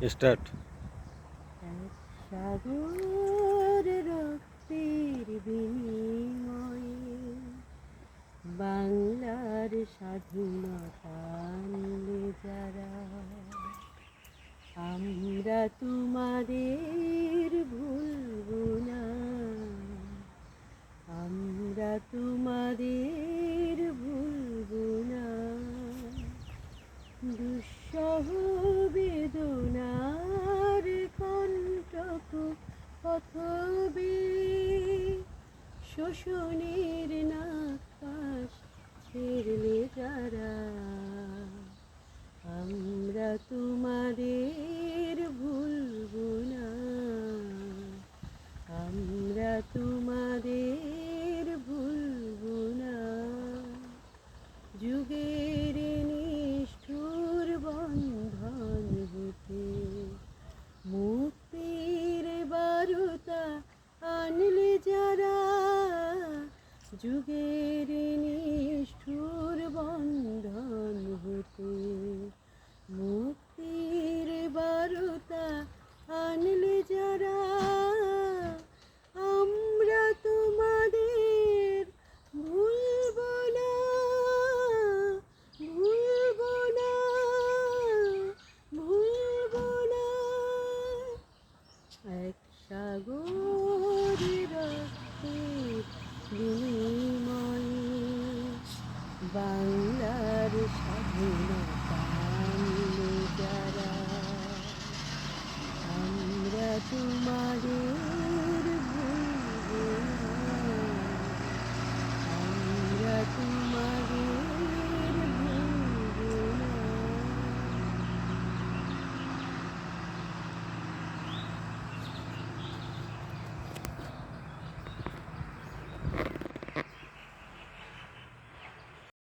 Start. এক সাগর রক্তের বিনিময়ে বাংলার স্বাধীনতা আনলে যারা, আমরা তোমাদের ভুলব না, আমরা তোমাদের ভুলব না। দুঃসহ বেদনার কণ্টক পথবে শোষণের নাকাশ ছেড়লে যারা, আমরা তোমাদের ভুলব না, আমরা তোমাদের ভুলব না। যুগের নিষ্ঠুর বন্ধন হতে